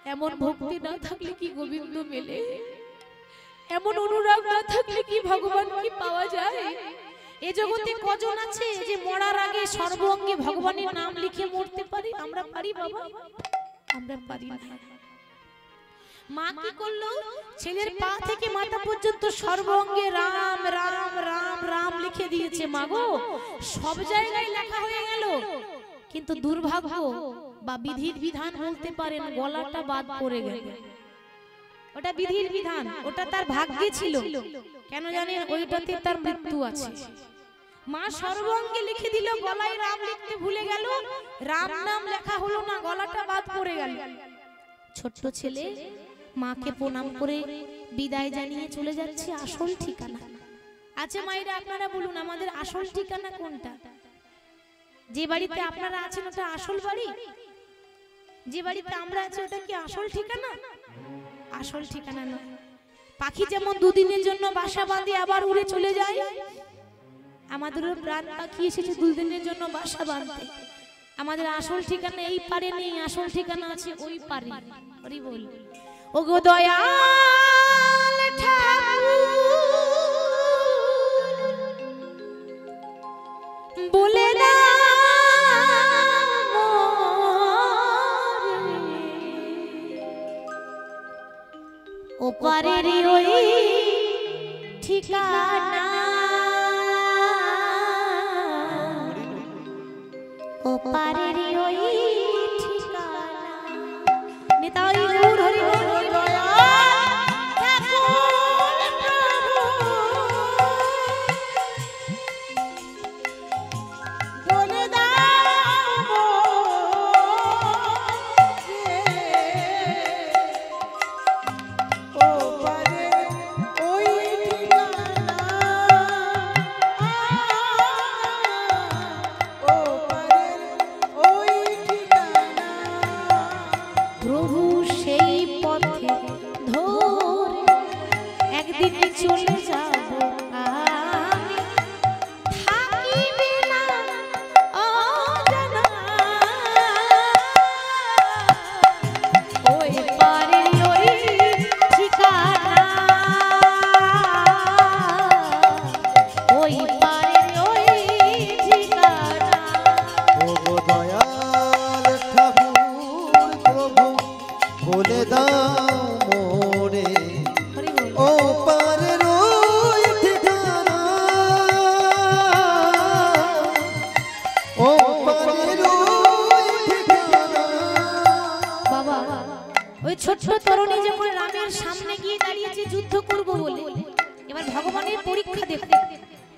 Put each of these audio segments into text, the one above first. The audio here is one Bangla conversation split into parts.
এমন ভক্তি না থাকলে কি গোবিন্দ মেলে? এমন অনুরাগ না থাকলে কি ভগবান কি পাওয়া যায়? এই জগতে কজন আছে যে মরার আগে সর্বাঙ্গে ভগবানের নাম লিখে মরতে পারে? আমরা পারি বাবা? আমরা পারি না। মা কি করলো? ছেলের পা থেকে মাথা পর্যন্ত সর্বাঙ্গে রাম রাম রাম রাম লিখে দিয়েছে। মাগো, সব জায়গায় লেখা হয়ে গেল, কিন্তু দুর্ভাগ্য বা বিধির বিধান বলতে পারেন, গলাটা বাদ পড়ে গেল। ওটা বিধির বিধান, ওটা তার ভাগ্যে ছিল। কেন জানেন? ওইটাতে তার মৃত্যু আছে। মা সর্বাঙ্গে লিখে দিল, গলায় রাম লিখতে ভুলে গেল, রাম নাম লেখা হলো না, গলাটা বাদ পড়ে গেল। ছোট্ট ছেলে মাকে প্রণাম করে বিদায় জানিয়ে চলে যাচ্ছে আসল ঠিকানা। আচ্ছা মায়েরা, আপনারা বলুন আমাদের আসল ঠিকানা কোনটা? যে বাড়িতে আপনারা আছেন ওটা আসল বাড়ি? যে বাড়িতে আমরা আছি ওটা কি আসল ঠিকানা? আসল ঠিকানা নয়। পাখি যেমন দুদিনের জন্য বাসা বাঁধে আবার উড়ে চলে যায়, আমাদেরও প্রাণ পাখি এসেছে দুদিনের জন্য বাসা বাঁধতে। আমাদের আসল ঠিকানা এই পারে নেই, আসল ঠিকানা আছে ওই পারে। হরি বল। ওগো দয়াল ঠাকুর বলে না ওপারের ওই ঠিকানা, ওপারের ওই ঠিকানা। নিতাই গৌর হরি বল।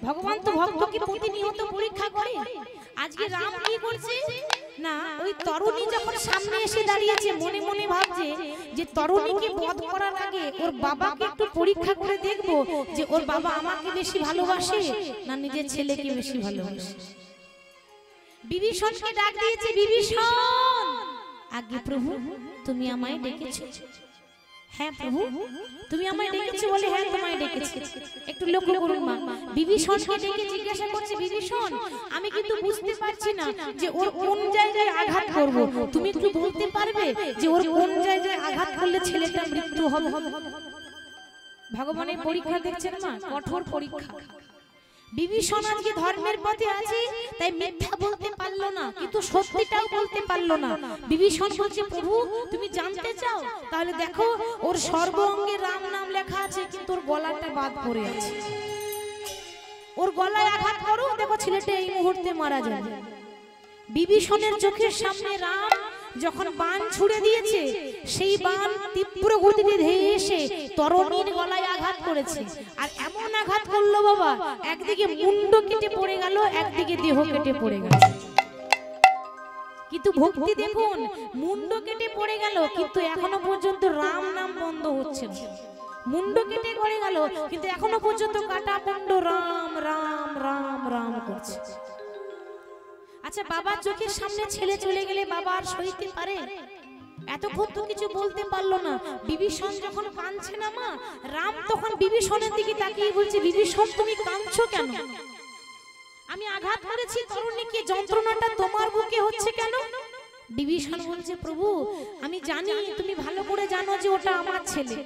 ভগবান তো ভক্তকে প্রতিনিয়ত পরীক্ষা করে। আজকে রাম কি করছে না, ওই তরুণী যখন সামনে এসে দাঁড়িয়েছে মনে মনে ভাবছে যে তরুণীকে বধ করার আগে ওর বাবাকে একটু পরীক্ষা করে দেখবো যে ওর বাবা আমাকে বেশি ভালোবাসে না নিজের ছেলেকে বেশি ভালোবাসে। বিভীষণকে ডাক দিয়েছে, বিভীষণ আগে প্রভু তুমি আমায় ডেকেছো? হ্যাঁ প্রভু তুমি আমায় ডেকেছো বলে হ্যাঁ তোমায় ডেকেছি। একটু লক্ষ্য করুন মা, বিভীষণকে ডেকে জিজ্ঞাসা করছে, বিভীষণ আমি কিন্তু বুঝতে পারছি না যে ওর কোন জায়গায় আঘাত করব, তুমি একটু বলতে পারবে যে ওর কোন জায়গায় আঘাত করলে ছেলেটার মৃত্যু হবে? ভগবানের পরীক্ষা দেখছেন মা, কঠোর পরীক্ষা। বিভীষণ আজকে ধর্মের পথে আছে তাই মিথ্যা বলতে পারলো না, কিন্তু সত্যিটাও বলতে পারলো না। বিভীষণ বলছে, প্রভু তুমি জানতে চাও তাহলে দেখো ওর সর্বাঙ্গে রাম নাম লেখা আছে কিন্তু ওর গলাটা বাদ পড়ে আছে। ওর গলায় আঘাত করো, দেখো ছেলেটা এই মুহূর্তে মারা যাবে। বিভীষণের চোখের সামনে রাম যখন বাণ ছুড়ে দিয়েছে, সেই বাণ তীব্র গতিতে ধেয়ে এসে তরুণীর গলায় আঘাত করেছে। আর এমন আঘাত করলো বাবা, একদিকে মুন্ড কেটে পড়ে গেল, একদিকে দেহ কেটে পড়ে গেল। কিন্তু ভক্তি দেখুন, মুন্ড কেটে পড়ে গেল কিন্তু এখনো পর্যন্ত রাম নাম বন্ধ হচ্ছে না। মুন্ড কেটে পড়ে গেল কিন্তু এখনো পর্যন্ত কাটা মুন্ড রাম রাম রাম রাম করছে। আচ্ছা বাবার চোখের সামনে ছেলে চলে গেলে বাবা আর সইতে পারে? এতক্ষণ তো কিছু বলতে পারলো না। বিভীষণ যখন কাঁদছে না মা, রাম তখন বিভীষণের দিকে তাকিয়ে বলছে, বিভীষণ তুমি কাঁদছো কেন? আমি আঘাত করেছি তরুণীকে, যন্ত্রণাটা তোমার বুকে হচ্ছে কেন? বিভীষণ বলছে প্রভু আমি জানি, তুমি ভালো করে জানো যে ওটা আমার ছেলে,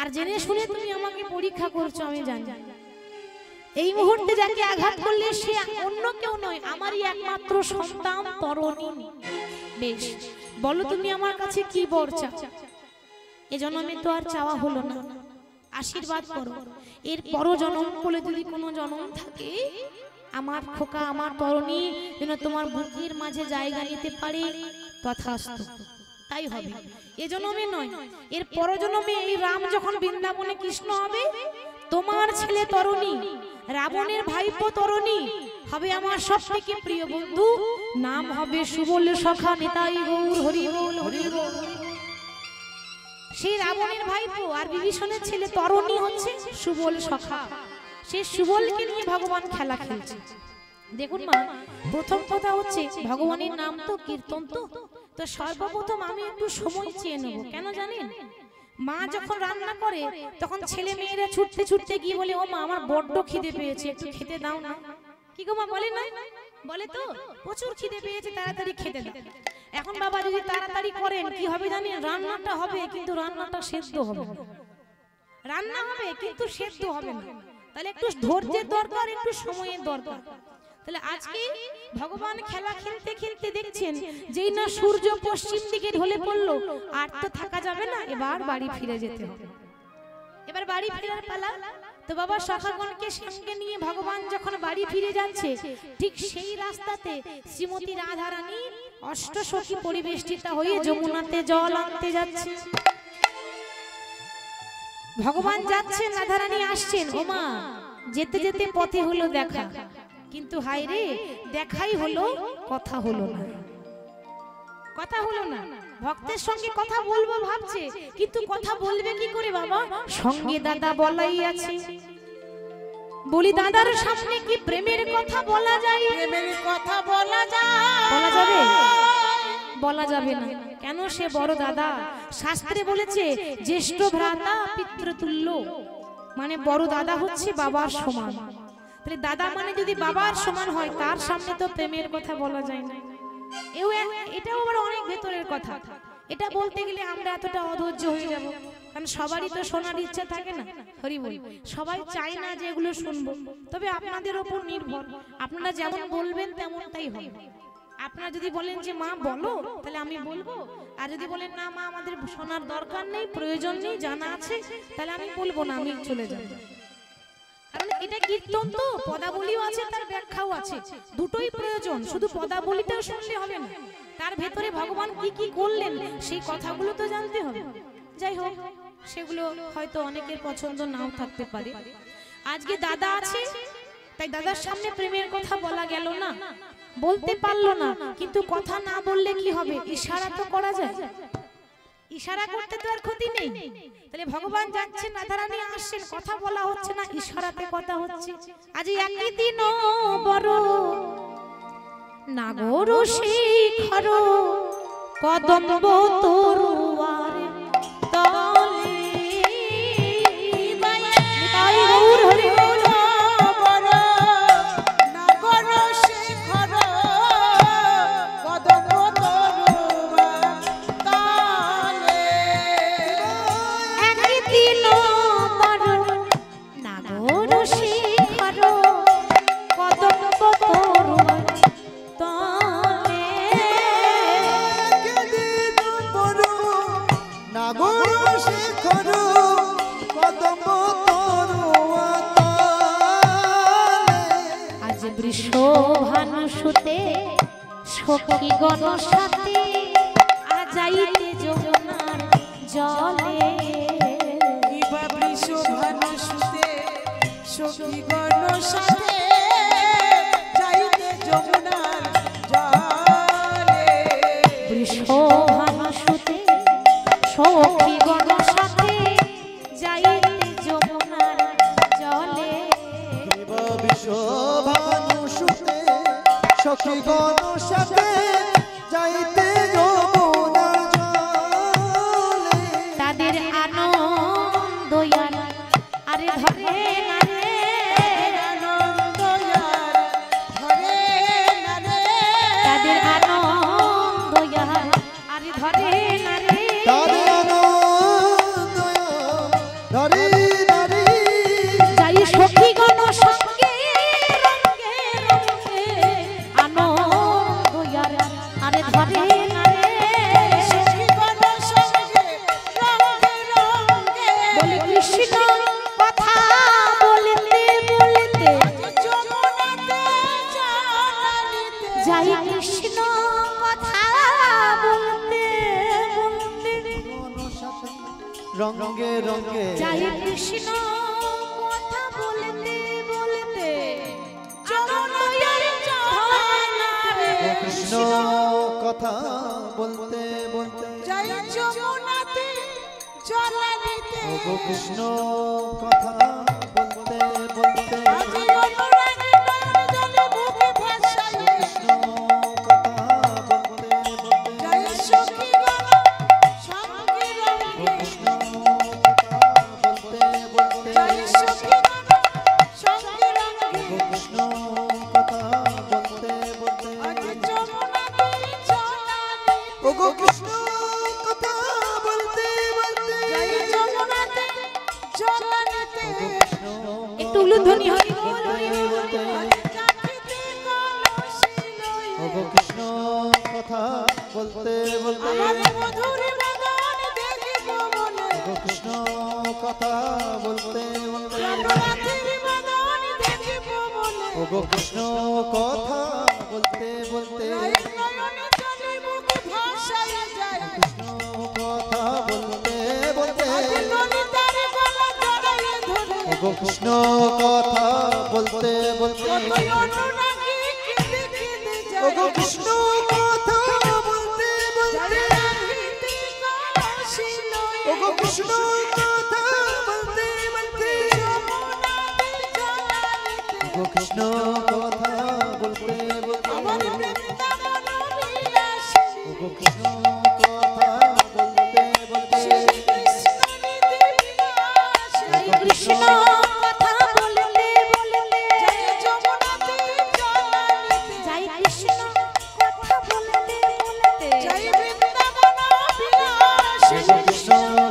আর জেনে শুনে তুমি আমাকে পরীক্ষা করছো আমি জানি। এই মুহূর্তে যাকে আঘাত করলে সে অন্য কেউ নয়, আমারই একমাত্র সন্তান তরণী। বেশ বলো তুমি আমার কাছে কি বর চাও? এ জন্মে তো আর চাওয়া হলো না, আশীর্বাদ করো এর পর জন্ম বলে যদি কোনো জন্ম থাকে আমার খোকা আমার তরণী যেন তোমার বুকের মাঝে জায়গা নিতে পারে, তথাস্তু তাই হবে। এ জন্মে নয়, এর পর জন্মে এই রাম যখন বৃন্দাবনে কৃষ্ণ হবে, তোমার ছেলে তরণী রাবণের ভাইপো তরণী হবে আমার সবথেকে প্রিয় বন্ধু, নাম হবে সুবল সখা নিতাই গৌর হরি বল হরি বল। সেই রাবণের ভাইপো আর বিভীষণের ছেলে তরণী হচ্ছে সুবল সখা, সেই সুবলকে নিয়ে ভগবান খেলা খেলছে। দেখুন মা, প্রথম কথা হচ্ছে ভগবানের নাম তো কীর্তন, তো সর্বপ্রথম আমি একটু সময় চেয়ে নেব। কেন জানেন? মা যখন রান্না করে তখন ছেলে মেয়েরা ছুটতে ছুটতে গিয়ে বলে ও মা আমার বড্ড খিদে পেয়েছে, একটু খেতে দাও না। কি গো মা বলে না? বলে তো প্রচুর খিদে পেয়েছে, তাড়াতাড়ি খেতে দাও। এখন বাবা যদি তাড়াতাড়ি করেন কি হবে জানেন? রান্নাটা হবে কিন্তু রান্নাটা সেদ্ধ হবে না। রান্না হবে কিন্তু সেদ্ধ হবে না। তাহলে একটু ধৈর্যের দরকার, একটু সময়ের দরকার। তাহলে আজকে ভগবান খেলা খেলতে খেলতে দেখছেন যেই না সূর্য পশ্চিম দিকে ঢলে পড়লো, আর তো থাকা যাবে না, এবার বাড়ি ফিরে যেতে হবে। এবার বাড়ি ফেরার পালা। তো বাবা সখাগণকে সঙ্গে নিয়ে ভগবান যখন বাড়ি ফিরে যাচ্ছে, ঠিক সেই রাস্তাতে শ্রীমতী রাধারানী অষ্টসখী পরিবেষ্টিতা হয়ে যমুনাতে জল আনতে যাচ্ছে। ভগবান যাচ্ছেন, রাধারানী আসছেন। ওমা যেতে যেতে পথে হলো দেখা, কিন্তু হায় রে দেখাই হলো কথা হলো না, কথা হলো না। ভক্তের সঙ্গে কথা বলবো ভাবছে, কিন্তু কথা বলবে কি করে বাবা? সঙ্গে দাদা বলাই আছে। বলি দাদার সামনে কি প্রেমের কথা বলা যায়? প্রেমের কথা বলা যায়? বলা যাবে? বলা যাবে না। কেন? সে বড় দাদা। শাস্ত্রে বলেছে জ্যেষ্ঠ ভ্রাতা পিতৃতুল্য, মানে বড় দাদা হচ্ছে বাবার সমান। তাহলে দাদা মানে যদি বাবার সমান হয়, তার সামনে তো প্রেমের কথা বলা যায় না। এটাও আবার অনেক ভেতরের কথা। এটা বলতে গেলে আমরা এতটা অধৈর্য হয়ে যাব, কারণ সবারই তো শোনার ইচ্ছা থাকে না। হরি বল। সবাই চায় না যে এগুলো শুনবো, তবে আপনাদের উপর নির্ভর, আপনারা যেমন বলবেন তেমনটাই হবে। আপনারা যদি বলেন যে মা বলো, তাহলে আমি বলবো। আর যদি বলেন না মা আমাদের শোনার দরকার নেই, প্রয়োজন নেই, জানা আছে, তাহলে আমি বলবো না, আমি চলে যাব। কারণ এটা কীর্তন তো, পদাবলীও আছে, তার ব্যাখ্যাও আছে, দুটোই প্রয়োজন। শুধু পদাবলীটাও শুনলে হবে না, তার ভেতরে ভগবান কি কি করলেন সেই কথাগুলো তো জানতে হবে। যাই হোক, সেগুলো হয়তো অনেকের পছন্দ নাও থাকতে পারে। আজকে দাদা আছে, তাই দাদার সামনে প্রেমের কথা বলা গেল না, বলতে পারলো না। কিন্তু কথা না বললে কি হবে? ইশারা তো করা যায়, ইশারা করতে তো আর ক্ষতি নেই। তাহলে ভগবান যাচ্ছেন, রাধারানী আসছেন, কথা বলা হচ্ছে না, ইশারাতে কথা হচ্ছে। আজ একই দিন বড় নাগর শিখর কদম্ব তরুয়ার তলে তাই গৌর হরি বল। বড় নাগর শিখর কদম্ব তরুয়ার তলে। একই দিন বড় নাগর শিখর কদম্ব তরুয়ার তলে। একদিন বড় নাগর শিখর কদম্ব তরুয়ার তলে। আজ বৃষভানুসুতে সখী গণ সাথে আজাইতে যমুনার জলে। ইবা বৃষভানুসুতে সখীগণ সাথে যাইতে যমুনার জলে। বৃষভানুসুতে সখী গণ সাথে যাইতে যমুনার জলে। ইবা বৃষভানুসুতে সখীগণ সাথে যাইতে যমুনার জলে। রঙ্গে রঙ্গে যাই কৃষ্ণ কথা বলতে বলতে চরণের চরণা রে কৃষ্ণ কথা বলতে বলতে জয় যমুনাতে জলানিতে ও কৃষ্ণ কথা বলতে বলতে আজ অনুরাগী নয়ন জলে বুকে ভাসায় কৃষ্ণ কথা বলতে বলতে জয় সখী গণ সঙ্গে রঙ্গে কৃষ্ণ কথা বলতে বলতে জয় সখী গণ সঙ্গে রঙ্গে কৃষ্ণ কথা বলতে বলতে আজ যমুনাতে জলানিতে ও কৃষ্ণ কথা বলতে বলতে জয় যমুনাতে জলানিতে একটু উলুধ্বনি হরি বল হরি বল। কাঠিতে কলসি লয়ে ও কৃষ্ণ কথা বলতে বলতে আমার মধুর বাগান দেখিব বলে ও কৃষ্ণ কথা বলতে বলতে রাতের বাগান দেখিব বলে ও কৃষ্ণ কথা বলতে বলতে নয়ন জলে বুকে ভাসায় যায় কৃষ্ণ কথা বলতে বলতে ললিতার গলা জড়াইয়ে ধরে ও কৃষ্ণ কথা বলতে বলতে কতই অনুরাগী কেঁদে কেঁদে ও যায় কৃষ্ণ কথা বলতে বলতে কাঠিতে কলসি লয়ে ও কৃষ্ণ কথা বলতে বলতে যমুনাতে জলানিতে ও কৃষ্ণ কথা বলতে বলতে আমার বৃন্দাবন বিলাসিনী ও কৃষ্ণ কথা বলতে বলতে শ্রী কৃষ্ণ নিধি বিলাসিনী কৃষ্ণ কথা বলতে বলতে জয় যমুনাতে জলানিতে যাই কৃষ্ণ কথা বলতে বলতে জয় বৃন্দাবন বিলাসিনী কৃষ্ণ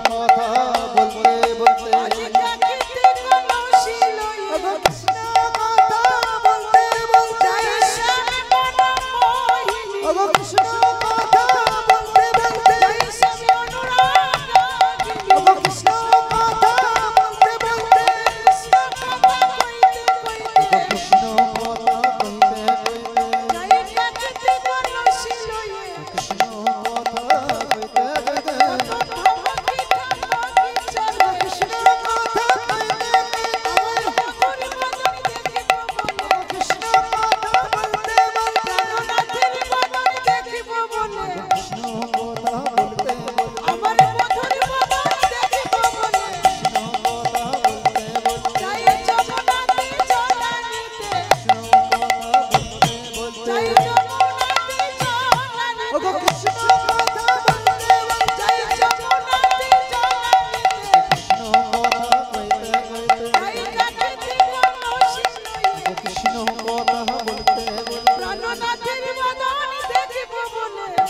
কথা বলতে বলতে আজ কাঠিতে কলসি লয়ে কৃষ্ণ কথা বলতে বলতে জয় স্বামী মনোমোহিনী কৃষ্ণ কথা বলতে বলতে জয় স্বামী অনুরাগিনী কৃষ্ণ কথা বলতে বলতে কৃষ্ণ কথা কইতে কইতে কৃষ্ণ কথা বলতে বলতে জয় কাঠিতে কলসি লয়ে কৃষ্ণ কথা বলতে বলতে ধমকি ধমকি চলে কৃষ্ণ কথা বলতে আমার মধুর বদন দেখিব বলে কৃষ্ণ কথা বলতে বলতে প্রাণনাথের বদন দেখিব বলে কৃষ্ণ কথা বলতে বলতে আমার মধুর বদন দেখিব বলে কৃষ্ণ কথা বলতে বলতে জয় যমুনাতে জলানিতে কৃষ্ণ কথা বলতে বলতে জয় যমুনাতে জলানিতে ওগো কৃষ্ণ কথা বলতে বলতে জয় যমুনাতে জলানিতে কৃষ্ণ কথা কইতে কইতে জয় কাঠিতে কলসি লয়ে কৃষ্ণ কথা বলতে বলতে প্রাণনাথের বদন দেখিব বলে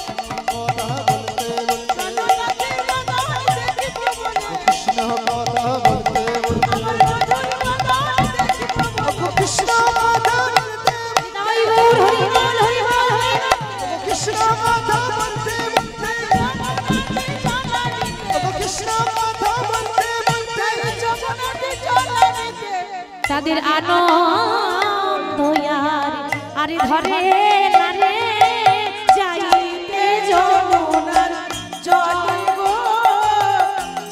কথা বলতে বলতে প্রাণনাথের বদন দেখিব বলে কৃষ্ণ কথা বলতে বলতে আমার মধুর বদন দেখিব বলে কৃষ্ণ কথা বলতে তাই গৌর হরি বল হরি বল হরি বল। কৃষ্ণ কথা বলতে বলতে যমুনাতে জলানিতে কৃষ্ণ কথা বলতে বলতে জয় যমুনাতে জলানিতে তাদের আনন্দ আরে ধরে না রে যাইতে যমুনার জলে গো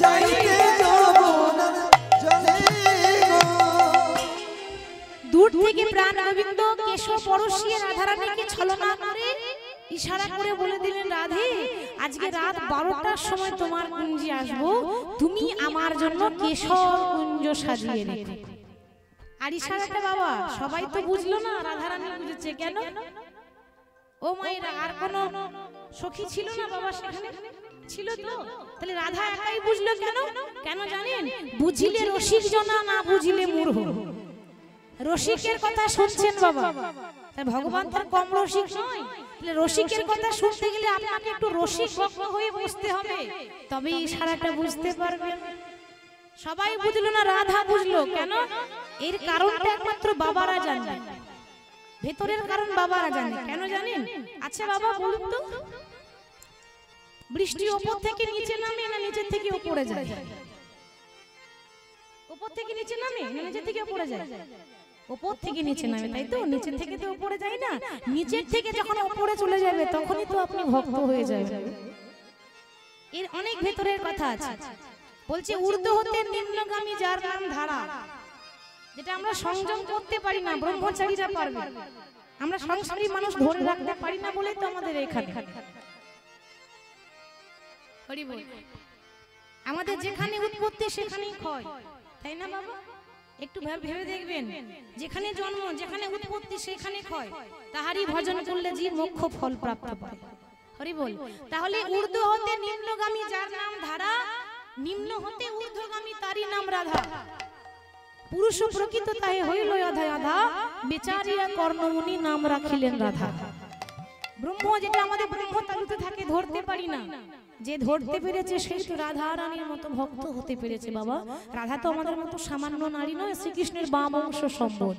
যাইতে যমুনার জলে গো দূর থেকে প্রাণ গোবিন্দ কেশব পরশিয়ে রাধারানীকে ছলনা করে ইশারা করে বলে দিলেন, রাধে আজকে রাত 12টার সময় তোমার কুঞ্জে আসবো, তুমি আমার জন্য কেশর কুঞ্জ সাজিয়ে রেখো। আর ইশারাটা বাবা সবাই তো বুঝলো না, রাধারানী বুঝেছে। কেন ও মায়েরা আর কোন সখী ছিল না বাবা সেখানে? ছিল তো। তাহলে রাধা একাই বুঝলো কেন? কেন জানেন? বুঝিলে রসিক জনা, না বুঝিলে মূর্খ। রসিকের কথা শুনছেন বাবা, তাই ভগবান তার কম রসিক নয়। তাহলে রসিকের কথা শুনতে গেলে আপনাকে একটু রসিক ভক্ত হয়ে বসতে হবে, তবে ইশারাটা বুঝতে পারবেন। সবাই বুঝলো না, রাধা বুঝলো। কেন? এর কারণটা একমাত্র বাবারা জানেন, ভেতরের কারণ বাবারা জানে। কেন জানেন? আচ্ছা বাবা বলুন তো, বৃষ্টি উপর থেকে নিচে নামে না নিচে থেকে উপরে যায়? উপর থেকে নিচে নামে না নিচে থেকে উপরে যায়? উপর থেকে নিচে নামে, তাই তো? নিচে থেকে তো উপরে যায় না। নিচের থেকে যখন উপরে চলে যাবে তখনই তো আপনি ভক্ত হয়ে যাবেন। এর অনেক ভেতরের কথা আছে। বলছে ঊর্ধ্ব হতে নিম্নগামী যার নাম ধারা, যেটা আমরা সংযম করতে পারি না, ব্রহ্মচারীরা পারবে, আমরা সংসারী মানুষ ধরে রাখতে পারি না বলেই তো আমাদের এখানে। হরি বল। আমাদের যেখানে উৎপত্তি সেখানেই ক্ষয়, তাই না বাবা? একটু ভেবে দেখবেন, যেখানে জন্ম যেখানে উৎপত্তি সেখানে ক্ষয়, তাহারই ভজন করলে জীব মোক্ষ ফল প্রাপ্ত পায়। হরি বল। তাহলে ঊর্ধ্ব হতে নিম্নগামী যার নাম ধারা, নিম্ন হতে ঊর্ধ্বগামী তারই নাম রাধা। পুরুষ প্রকৃত তাহে হইল আধা আধা, বেচারিয়া কর্ণমুনি নাম রাখিলেন রাধা। ব্রহ্ম যেটা আমাদের ব্রহ্ম তালুতে থাকে, ধরতে পারি না, যে ধরতে পেরেছে সেই তো রাধা রানীর মতো ভক্ত হতে পেরেছে বাবা। রাধা তো আমাদের মতো সামান্য নারী নয়, শ্রীকৃষ্ণের বাম অংশ সম্ভব।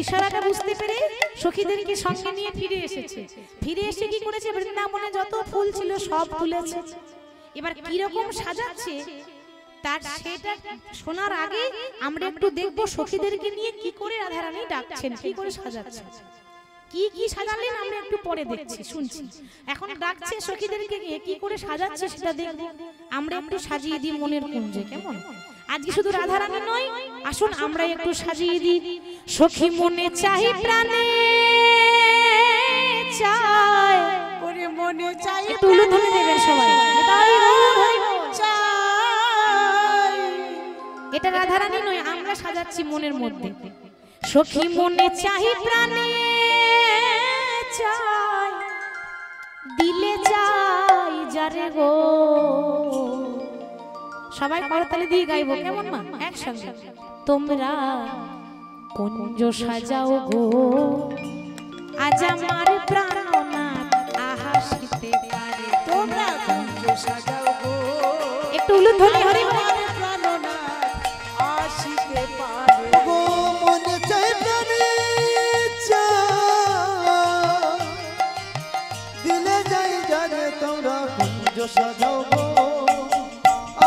ইশারাটা বুঝতে পেরে সখীদেরকে সঙ্গে নিয়ে ফিরে এসেছে। ফিরে এসে কি করেছে, বৃন্দাবনে যত ফুল ছিল সব তুলেছে। এবার কিরকম সাজাচ্ছে তার সেটা শোনার আগে আমরা একটু দেখব সখীদেরকে নিয়ে কি করে রাধা রানী ডাকছেন, কি করে সাজাচ্ছেন, কি কি সাজালেন আমরা একটু পরে দেখছি শুনছি। এখন ডাকছে সখীদেরকে নিয়ে, কি করে সাজাচ্ছে সেটা দেখব, আমরা একটু সাজিয়ে দিই মনের কুঞ্জে। কেমন? আজকে শুধু রাধা রানী নয়, আসুন আমরা একটু সাজিয়ে দিই। সখী মনে চাই প্রাণে চাই, ওরে মনে চাই একটু উলুধ্বনি দেবেন সবাই। এটা রাধা রানী নয়, আমরা সাজাচ্ছি মনের মধ্যে। সখী মনে চাই প্রাণে চাই, দিলে চাই যারে গো। সবাই করতালি দিয়ে গাইবো, কেমন মা? একসঙ্গে। তোমরা কুঞ্জ সাজাও গো, আজ আমার প্রাণনাথ আহাসিতে পারে। তোমরা কুঞ্জ সাজাও গো, একটু উলুধ্বনি হরি বল। আসিতে পারে গো মনে চাই প্রাণে চাই, দিলে যাই জানে তোমরা কুঞ্জ সাজাও গো,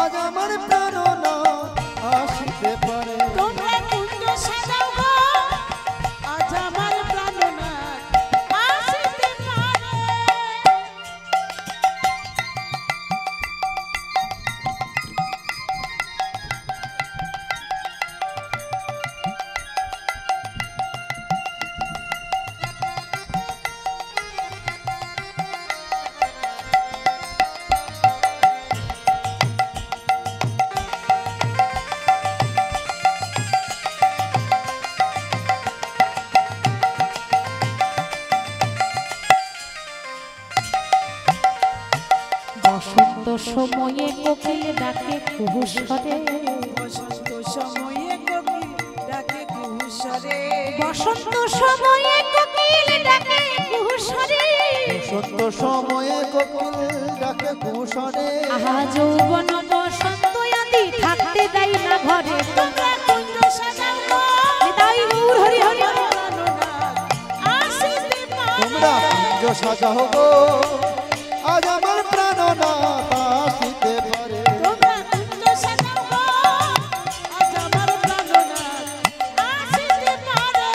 আজ আমার প্রাণনাথ আসিতে পারে। তোমরা কুঞ্জ সাজাও গো, আজ আমার প্রাণনাথ আসিতে পারে। বসন্ত সময়ে কোকিল ডাকে কুহুসরে, বসন্ত সময়ে কোকিল ডাকে কুহুসরে, বসন্ত সময়ে কোকিল ডাকে কুহুসরে, বসন্ত সময়ে কোকিল ডাকে কুশনে, আহা যৌবন বসন্ত আদি থাকতে দেয় না ঘরে। তোমরা কুঞ্জ সাজাও গো, নিতাই গৌর হরি হরি। প্রাণনাথ আসিতে পারে। তোমরা কুঞ্জ সাজাও গো, আজ আমার প্রাণনাথ আসিতে পারে। তোমরা কুঞ্জ সাজাও গো, আজ আমার প্রাণনাথ আসিতে পারে।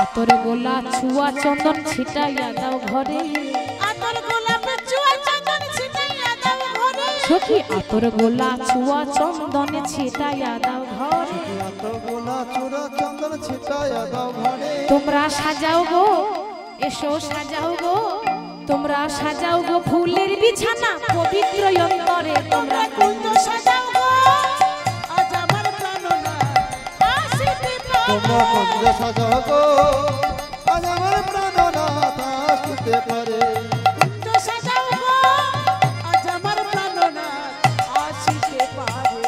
আতর গোলা ছুয়া চন্দন ছিটাইয়া দাও ঘরে। আতর গোলাপের চুয়া চন্দন ছিটাইয়া দাও ঘরে। সখী আতর গোলা ছুয়া চন্দন ছিটাইয়া দাও ঘরে। এত গোলা চূড়া চন্দন ছিটাইয়া দাও ঘরে। তোমরা সাজাও গো, এসো সাজাও গো, তোমরা সাজাও গো ফুলের বিছানা পবিত্র অন্তরে। তোমরা কুঞ্জ সাজাও গো, আজ আমার প্রাণনাথ আসিতে পারে। তোমরা কুঞ্জ সাজাও গো, আজ আমার প্রাণনাথ আসিতে পারে। কুঞ্জ সাজাও গো, আজ আমার প্রাণনাথ আসিতে পারে।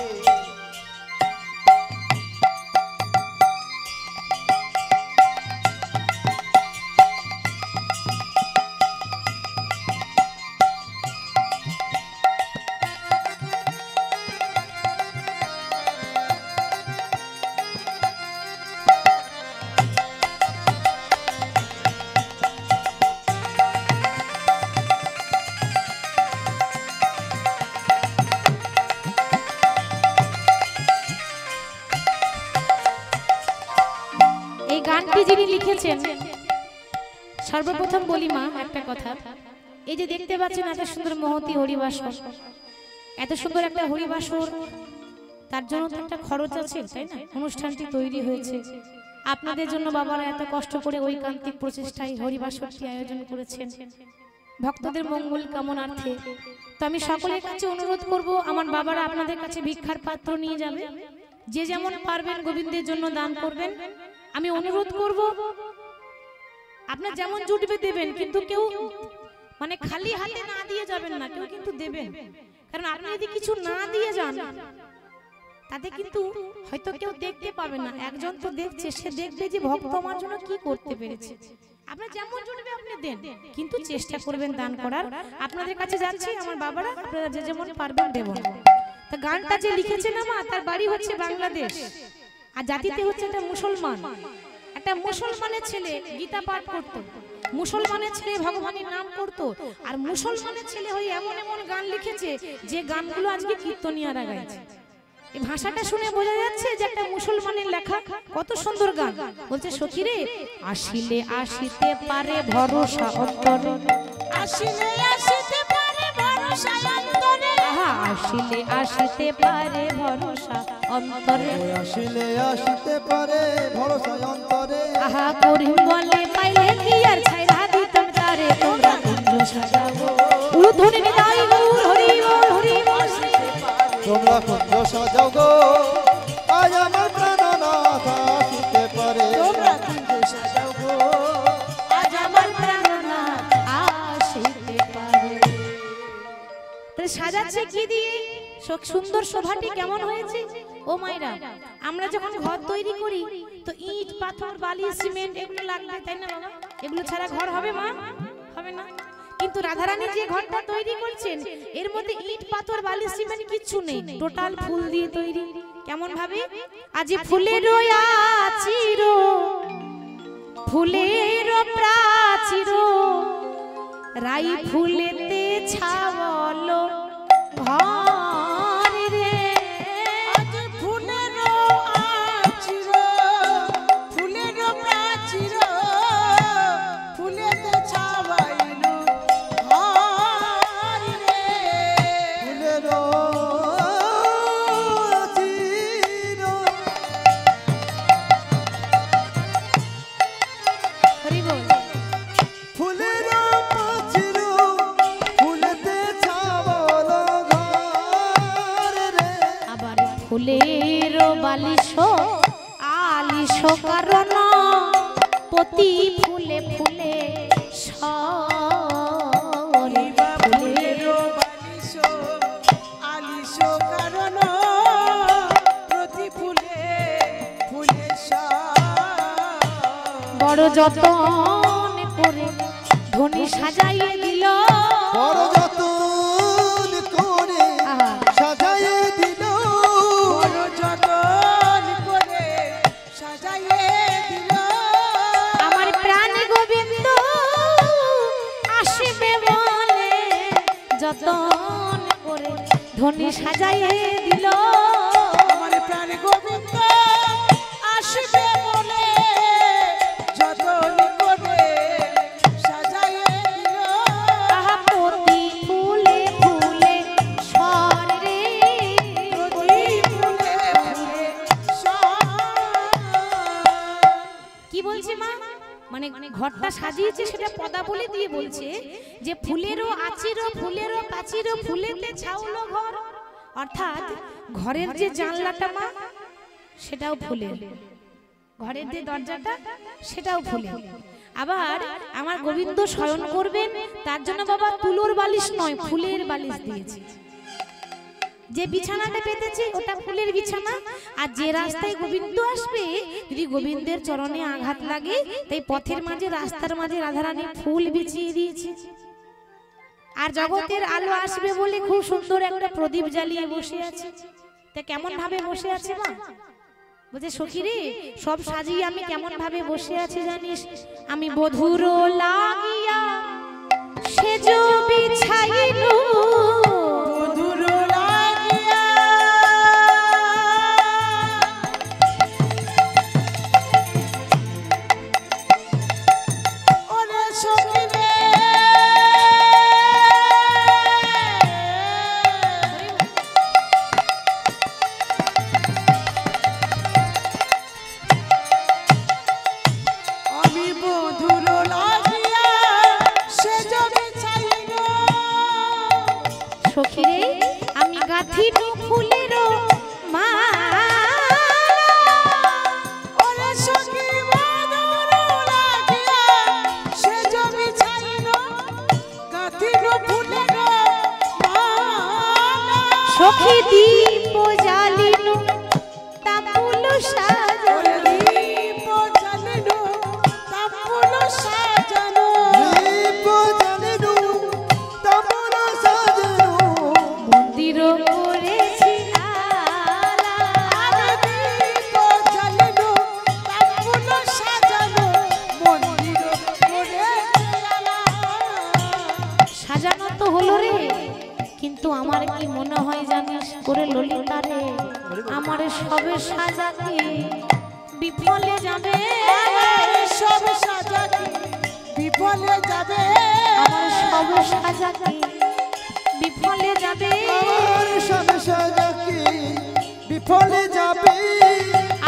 লিখেছেন, সর্বপ্রথম বলি মা একটা কথা, এই যে দেখতে পাচ্ছেন এত সুন্দর মহতি হরিবাসর, এত সুন্দর একটা হরিবাসর, তার জন্য তো একটা খরচ আছে, তাই না? অনুষ্ঠানটি তৈরি হয়েছে আপনাদের জন্য, বাবারা এত কষ্ট করে ঐকান্তিক প্রচেষ্টায় হরিবাসরটি আয়োজন করেছেন ভক্তদের মঙ্গল কামনার্থে। তো আমি সকলের কাছে অনুরোধ করব, আমার বাবারা আপনাদের কাছে ভিক্ষার পাত্র নিয়ে যাবে, যে যেমন পারবেন গোবিন্দের জন্য দান করবেন। আমি অনুরোধ করব আপনার যেমন জুটবে দেবেন, কিন্তু কেউ মানে খালি হাতে না দিয়ে যাবেন না, কেউ কিন্তু দেবেন। কারণ আপনি যদি কিছু না দিয়ে যান তাতে কিন্তু হয়তো কেউ দেখতে পাবে না, একজন তো দেখছে, সে দেখবে যে ভক্ত আমার জন্য কি করতে পেরেছে। আপনার যেমন জুটবে আপনি দেন, কিন্তু চেষ্টা করবেন দান করার। আপনাদের কাছে যাচ্ছি আমার বাবারা, আপনারা যে যেমন পারবেন দেবেন। তা গানটা যে লিখেছেন মা, তার বাড়ি হচ্ছে বাংলাদেশ, আর জাতিতে হচ্ছে একটা মুসলমান। একটা মুসলমানের ছেলে গীতা পাঠ করত, মুসলমানের ছেলে ভগবানের নাম করত, আর মুসলমানের ছেলে হয়ে এমন এমন গান লিখেছে যে গানগুলো আজকে কীর্তনিয়ারা গাইছে। এই ভাষাটা শুনে বোঝা যাচ্ছে যে একটা মুসলমানের লেখা কত সুন্দর গান। বলছে সখী রে, আসিলে আসিতে পারে ভরসা অন্তরে, আসিলে আসিতে পারে ভরসা অন্তরে, আহা আসিলে আসিতে পারে ভরসা অন্তরে, আসিলে আসিতে পারে ভরসা অন্তরে, আহা করিম বলে পাইলে কি আর ছাইরা দিতাম তারে, তোমরা কুঞ্জ সাজাবো উর্ধ্বনি বিদায় গৌর হরি বল হরি বল। তোমরা কুঞ্জ সাজাও গো, আজ আমার প্রাণনাথ আসিতে পারে, তোমরা কুঞ্জ সাজাও গো, আজ আমার প্রাণনাথ আসিতে পারে। তাহলে সাজাচ্ছে কি দিয়ে? সুন্দর শোভাটি কেমন হয়েছে ও মায়েরা? আমরা যখন ঘর তৈরি করি তো ইট পাথর বালি সিমেন্ট এগুলো লাগবে, তাই না বাবা? এগুলো ছাড়া ঘর হবে মা? হবে না। কিন্তু রাধারানী যে ঘরটা তৈরি করছেন এর মধ্যে ইট পাথর বালি সিমেন্ট কিচ্ছু নেই, টোটাল ফুল দিয়ে তৈরি। কেমন ভাবে? আজি ফুলের আচির, ফুলের প্রাচীর, রাই ফুলেতে ছাওয়ালো ঘর রে, আজ ফুলের আচির, ফুলের প্রাচীর, ফুলেতে ছাওয়াইল ঘর রে, ফুলের চির, হরি বল। ফুলের পাচির, ফুলেতে ছাওয়াল ঘর রে, আবার ফুলের বালিশ আলিশ, কারণ প্রতি ফুলে ফুলে সরে ফুলের বালিশ আলিশ, কারণ প্রতি ফুলে ফুলে বড় যতন করে ধনী সাজাইয়ে দিল, বড় যতন করে আহা সাজাইয়ে দিল, বড় যতন করে সাজাইয়ে দিল, আমার প্রাণ গোবিন্দ আসবে বলে যতন করে ধনী সাজাইয়ে দিল, আমার প্রাণ গোবিন্দ আসবে বলে যতন করে সাজাইয়ে দিল, আহা প্রতি ফুলে ফুলে সরে, প্রতি ফুলে ফুলে কি বলছে মা? মানে ঘরটা সাজিয়েছে সেটা পদাবলী দিয়ে বলছে যে ফুলেরও আচিরও ফুলেরও পাচিরও ফুলেতে ছাউলো ঘর, অর্থাৎ ঘরের যে জানলাটা মা সেটাও ফুলের, ঘরের যে দরজাটা সেটাও ফুলের। আবার আমার গোবিন্দ শয়ন করবেন তার জন্য বাবা তুলোর বালিশ নয় ফুলের বালিশ দিয়েছে। যে বিছানাটা পেতেছে ওটা ফুলের বিছানা, আর যে রাস্তায় গোবিন্দ আসবে যদি গোবিন্দের চরণে আঘাত লাগে তাই পথের মাঝে রাস্তার মাঝে রাধারানী ফুল বিছিয়ে দিয়েছে। আর জগতের আলো আসবে বলে খুব সুন্দর একটা প্রদীপ জ্বালিয়ে বসে আছে। তা কেমন ভাবে বসে আছে মা? বলছে সখী রে, সব সাজিয়ে আমি কেমন ভাবে বসে আছি জানিস? আমি বধুর লাগিয়া সেজ বিছাইলু, বধুর লাগিয়া সখীরে আমি গাঁথিনু ফুলের মালা ওরে সখী বাদর লাগিয়া সে জমি ছাইল গাঁথিল ফুলের মালা সখী দীপ জ্বালিনু তাম্বুল সাজানো ওরে দীপ জ্বালিল তাম্বুল সাজানো দীপ জ্বালিনু তাম্বুল সাজানো মন্দির করেছি আলা আরে দীপ জ্বালিল তাম্বুল সাজানো মন্দির করেছে আলা সাজানো তো হলো রে, কিন্তু আমার কি মনে হয় জানিস করে ললিতা রে, আমার সবে সাজাতে বিফলে যাবে, সব সাজাকে বিফলে যাবে আমার সবে সাজাতে বিফলে যাবে, আমার সব সাজাকি বিফলে যাবে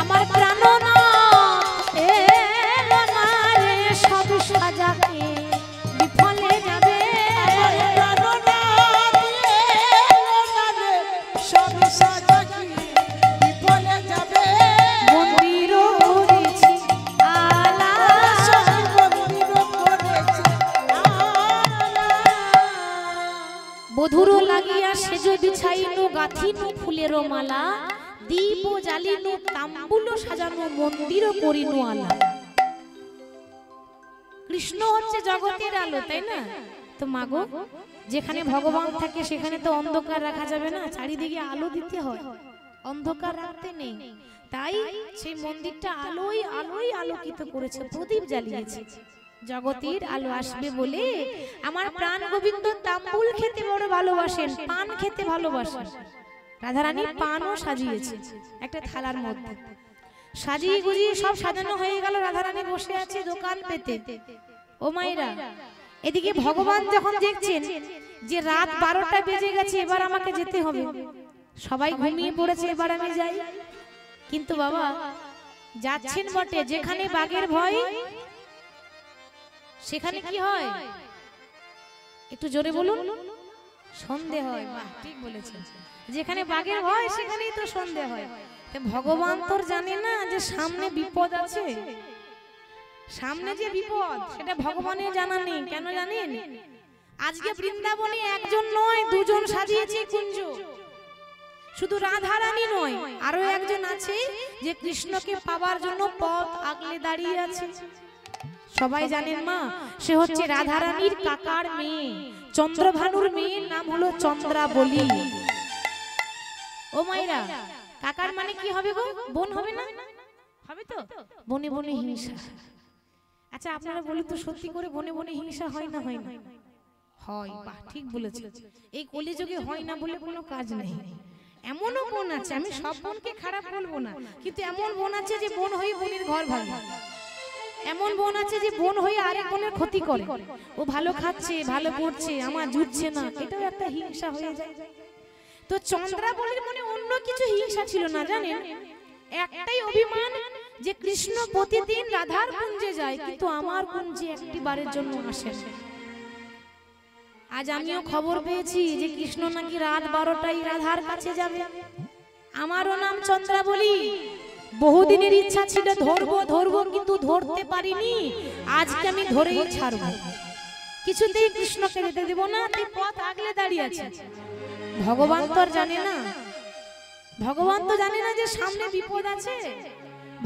আমার প্রাণনা এলো না রে, সব সাজাতে বিফলে যাবে, সব সাজাকে বিফলে যাবে মন্দির করেছি আলা সব মন্দির করেছে আলা বধুরো লাগিয়া সেজ বিছাইনু গাঁথিনু ফুলের মালা, দীপ জ্বালিনু তাম্বুল সাজানো মন্দির করিনু আলা। কৃষ্ণ হচ্ছে জগতের আলো, তাই না? তো মাগো, যেখানে ভগবান থাকে সেখানে তো অন্ধকার রাখা যাবে না, চারিদিকে আলো দিতে হয়, অন্ধকার রাখতে নেই। তাই সেই মন্দিরটা আলোয় আলোয় আলোকিত করেছে, প্রদীপ জ্বালিয়েছে, জগতের আলো আসবে বলে। আমার প্রাণ গোবিন্দ তাম্বুল খেতে বড় ভালোবাসেন, পান খেতে ভালোবাসেন। রাধারানী পানও সাজিয়েছে একটা থালার মধ্যে, সাজিয়ে গুজিয়ে সব সাজানো হয়ে গেল, রাধারানী বসে আছে দোকান পেতে। ও মায়েরা, এদিকে ভগবান যখন দেখছেন যে রাত 12টা বেজে গেছে, এবার আমাকে যেতে হবে, সবাই ঘুমিয়ে পড়েছে, এবার আমি যাই। কিন্তু বাবা যাচ্ছেন বটে, যেখানে বাঘের ভয় সেখানে কি হয় একটু জোরে বলুন, সন্দেহ হয়। বাহ, ঠিক বলেছেন, যেখানে বাঘের ভয় সেখানেই তো সন্দেহ হয়। তো ভগবান তোর জানে না যে সামনে বিপদ আছে, সামনে যে বিপদ সেটা ভগবানের জানা নেই। কেন জানেন? আজকে বৃন্দাবনে একজন নয় দুজন সাজিয়েছে কুঞ্জ, শুধু রাধারানী নয়, আরো একজন আছে যে কৃষ্ণকে পাওয়ার জন্য পথ আগলে দাঁড়িয়ে আছে। সবাই জানেন মা, সে হচ্ছে রাধারানীর কাকার মেয়ে, চন্দ্রভানুর মেয়ের নাম হলো চন্দ্রাবলী। ও মাইরা, কাকার মানে কি হবে গো? বোন হবে না? হবে তো, বনে বনে হিংসা। আচ্ছা আপনারা বলুন তো, সত্যি করে বনে বনে হিংসা হয় না? হয় না? হয়। বাহ, ঠিক বলেছেন। এই কলিযুগে হয় না বলে কোনো কাজ নেই। এমনও বোন আছে, আমি সব বোনকে খারাপ বলবো না, কিন্তু এমন বোন আছে যে বোন হয়ে বোনের ঘর ভাঙে, এমন বোন আছে যে বোন হয়ে আরেক বোনের ক্ষতি করে। ও ভালো খাচ্ছে, ভালো পড়ছে, আমার জুটছে না, এটাও একটা হিংসা হয়ে যায়। তো চন্দ্রাবলীর মনে অন্য কিছু হিংসা ছিল না, জানেন? একটাই অভিমান যে কৃষ্ণ প্রতিদিন রাধার কুঞ্জে যায়, কিন্তু আমার কুঞ্জে একটিবারের জন্য আসে না। আজ আমিও খবর পেয়েছি যে কৃষ্ণ নাকি রাত 12টায় রাধার কাছে যাবে। আমারও নাম চন্দ্রাবলী, বহুদিনের ইচ্ছা ছিল ধরবো ধরবো, কিন্তু ধরতে পারিনি। আজকে আমি ধরেই ছাড়বো, কিছুতেই কৃষ্ণকে যেতে দেব না, তাই পথ আগলে দাঁড়িয়ে আছে। ভগবান তো আর জানে না, ভগবান তো জানে না যে সামনে বিপদ আছে।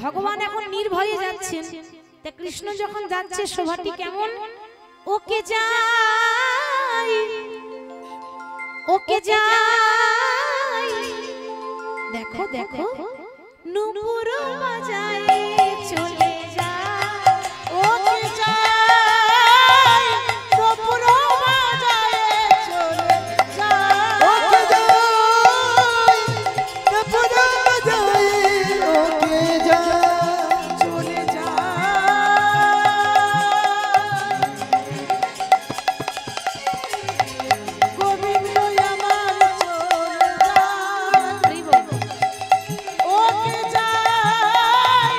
ভগবান এখন নির্ভয়ে যাচ্ছেন। তা কৃষ্ণ যখন যাচ্ছে, শোভাটি কেমন? ওকে যাই, ওকে যাই, দেখো দেখো নুপুর বাজায় চলে যায়, ওকে যাই নুপুর বাজায় চলে যায়, ওকে যাই নুপুর বাজায়, ওকে যাই চলে যায়। গোবিন্দ আমার চলে যায়, হরি বল। ওকে যাই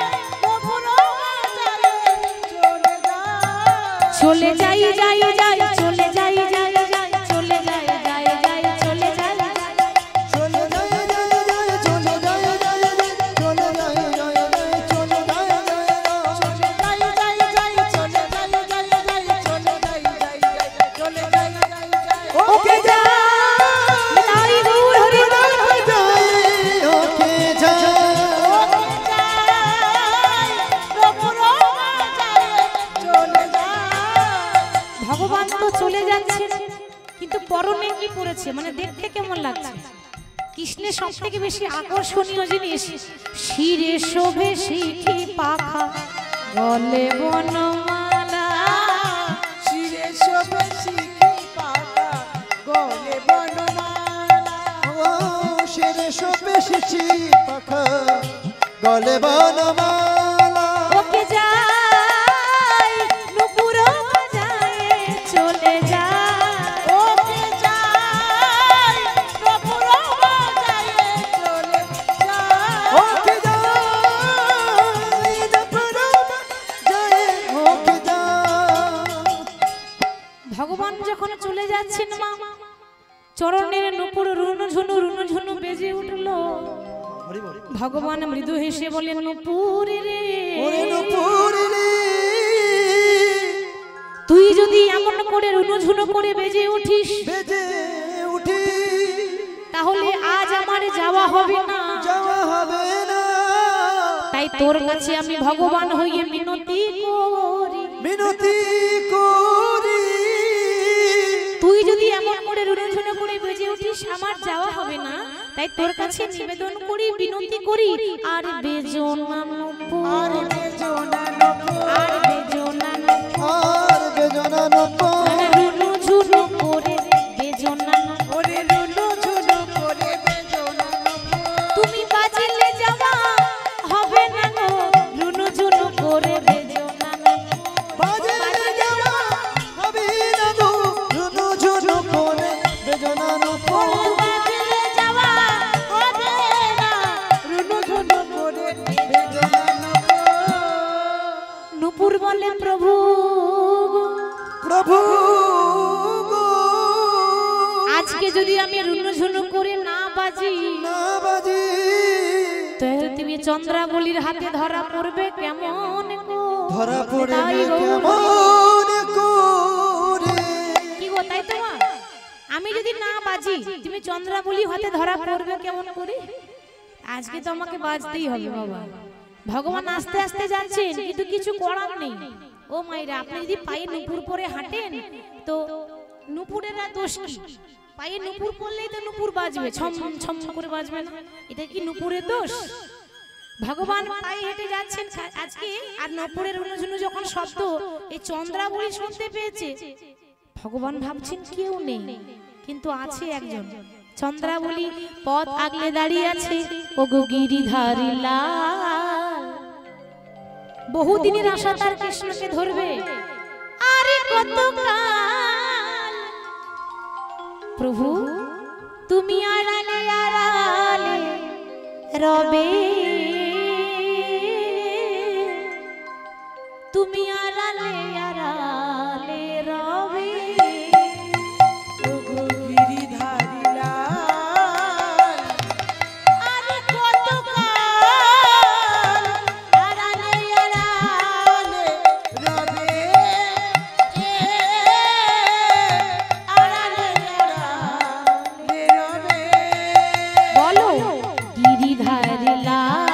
মানে দেখতে কেমন লাগছে? কৃষ্ণের সব থেকে বেশি আকর্ষণীয় জিনিস শিরে শোভে সিঠি পাখা গলে বনমালা। শিরে শোভে সিঠি পাখা গলে বনমালা। ও শিরে শোভে সিঠি পাখা গলে বনমালা। ওকে যাই নুপুর বাজায়ে চলে যায়। ওকে যাই নুপুর বাজায়ে চলে যায়। ওকে যাই নুপুর বাজায়ে ওকে যাই। ভগবান যখন চলে যাচ্ছেন মা, চরণের নুপুর রুনু ঝুনু বেজে উঠলো। ভগবান মৃদু হেসে বলেন, নুপুর রে, ওরে নুপুর রে, তুই যদি এমন করে রুনুঝুনু করে বেজে উঠিস, বেজে উঠি তাহলে আজ আমার যাওয়া হবে না। যাওয়া হবে না। তাই তোর কাছে আমি ভগবান হইয়ে মিনতি করি, মিনতি করি। তুই যদি এমন করে রুনুঝুনু করে বেজে উঠিস আমার যাওয়া হবে না। তাই তোর কাছে নিবেদন করি, বিনতি করি, আর বেজো না নুপুর, আর বেজো না নুপুর, আর বেজো না নুপুর, আর বেজনা নুপুর, রুনুঝুনু করে বেজো না নুপুর। ওরে রুনু ঝুনু করে বেজো না নুপুর। তুমি বাজিলে যাওয়া হবে না গো, রুনুঝুনু করে বেজো না নুপুর। বাজে যাওয়া হবে না গো, রুনু ঝুনু করে বেজনা নুপুর। বাজিলে যাওয়া হবে না রুনু ঝুনু করে বেজো না নুপুর। নুপুর বলে, প্রভু প্রভু গো, আজকে যদি আমি রুনুঝুনু করে না বাজি, না বাজি তাহলে তুমি চন্দ্রাবলীর হাতে ধরা পড়বে কেমন গো? ধরা পড়ে তাই গো। কেমন করে। কি গো, তাই তো মা? আমি যদি না বাজি তুমি চন্দ্রাবলী হাতে ধরা পড়বে কেমন করে? আজকে তো আমাকে বাজতেই হবে বাবা। ভগবান আস্তে আস্তে যাচ্ছেন, কিন্তু কিছু করার নেই। ও মাইরা, আপনি যদি পায়ে নুপুর পরে হাঁটেন তো নুপুরের আর দোষ কি? পায়ে নুপুর পরলেই তো নুপুর বাজবে, ছম ছম করে বাজবে না? এটা কি নুপুরের দোষ? ভগবান পায়ে হেঁটে যাচ্ছেন আজকে, আর নুপুরের রুনুঝুনু যখন শব্দ এই চন্দ্রাবলী শুনতে পেয়েছে, ভগবান ভাবছেন কেউ নেই, কিন্তু আছে একজন। চন্দ্রাবলী পথ আগলে দাঁড়িয়ে আছে, ওগো গিরিধারী লাল। বহুদিনের আশা তার কৃষ্ণকে ধরবে, আরে কতকাল প্রভু তুমি আড়ালে আড়ালে রবে, তুমি আড়ালে আড়ালে রবে। ওগো গিরিধারী লাল, আরে কতকাল আড়ালে আড়ালে রবে, আড়ালে আড়ালে রবে। বলো গিরিধারী লাল,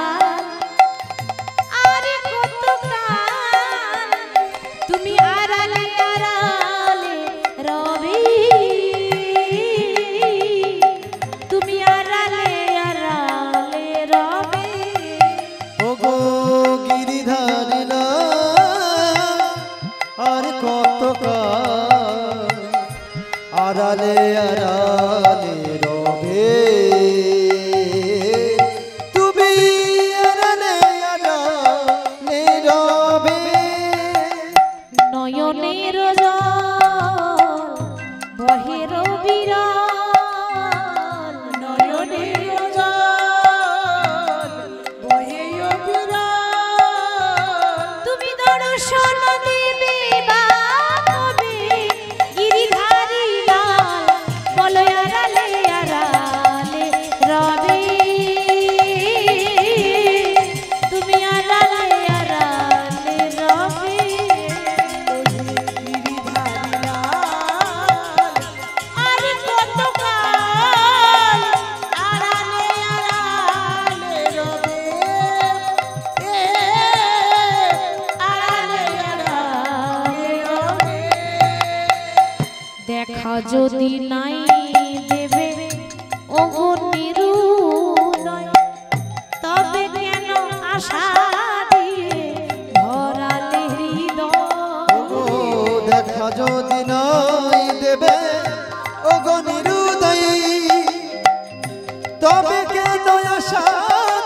তবে কেন আশা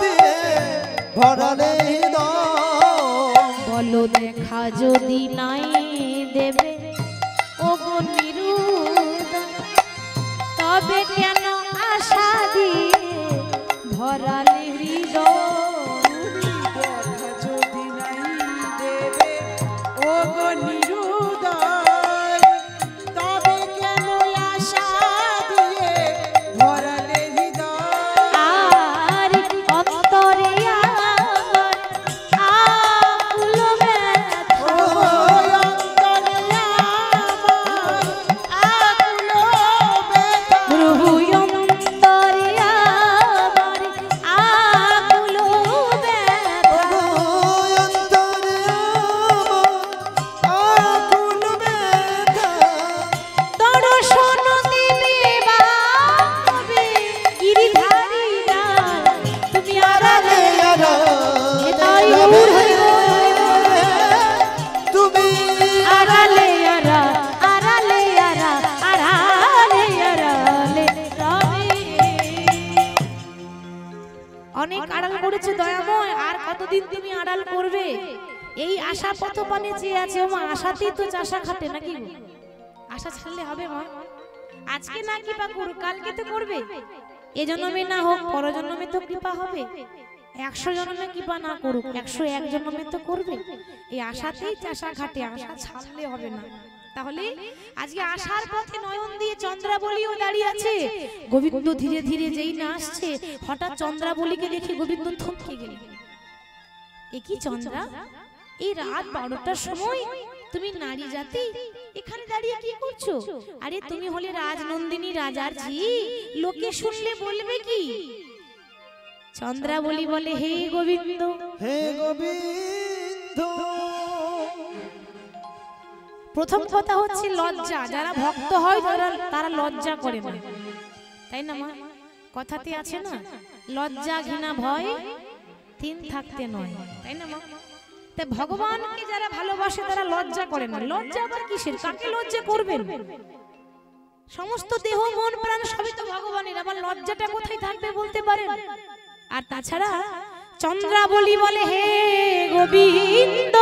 দিয়ে ভরালে হৃদয় বলো দেখা যদি নাই দেবে ও গো নিরুদন তবে কেন আশা দিয়ে ভরালে হৃদয় দেখা যদি নাই দেবে ও গো নিরুদয় তবে কেন আশা দিয়ে ভরালে হৃদয় আর অন্তরে আমার আকুল ব্যথা ওই অন্তরে আমার আকুল ব্যথা প্রভু অন্তরে আমার আকুল ব্যথা অন্তরে আমার আকুল ব্যথা দর্শন দিবে বাবে গিরিধারী লাল তুমি আড়ালে এ তাই নূর হইব তুমি আড়ালে আড়া আড়ালে আড়া আড়ালে আড়ালে রবে অনেক আড়াল করেছে দয়াময় আর কতদিন তুমি আড়াল করবে এই আশা পথ পানে যে আছে মা আশাতেই তো চাষা খাটে নাকি গো? আশা ছাড়লে হবে মা আজকে না কৃপা করুক কালকে তো করবে এ জন্মে না হোক পর জন্মে তো কৃপা হবে 100 জন্মে কৃপা না করুক 101 জন্মে তো করবে এই আশাতেই চাষা খাটে আশা ছাড়লে হবে না তাহলে আজকে আশার পথে নয়ন দিয়ে চন্দ্রাবলীও দাঁড়িয়ে আছে গোবিন্দ ধীরে ধীরে যেই না আসছে হঠাৎ চন্দ্রাবলীকে দেখে গোবিন্দ থমকে গেলেন এ কি চন্দ্রা এই রাত 12টার সময় তুমি নারী জাতি এখানে দাঁড়িয়ে কি করছো আরে তুমি হলে রাজনন্দিনী রাজার ঝি লোকে শুনলে বলবে কি চন্দ্রাবলী বলে হে গোবিন্দ হে গোবিন্দ প্রথম কথা হচ্ছে লজ্জা যারা ভক্ত হয় তারা লজ্জা করে না তাই না মা কথাতে আছে না লজ্জা ঘৃণা ভয় তিন থাকতে নয় তাই না মা তাই ভগবানকে যারা ভালোবাসে তারা লজ্জা করে না লজ্জা আবার কিসের কাকে লজ্জা করবেন সমস্ত দেহ মন প্রাণ সবই তো ভগবানের আবার লজ্জাটা কোথায় থাকবে বলতে পারেন আর তাছাড়া চন্দ্রাবলী বলে হে গোবিন্দ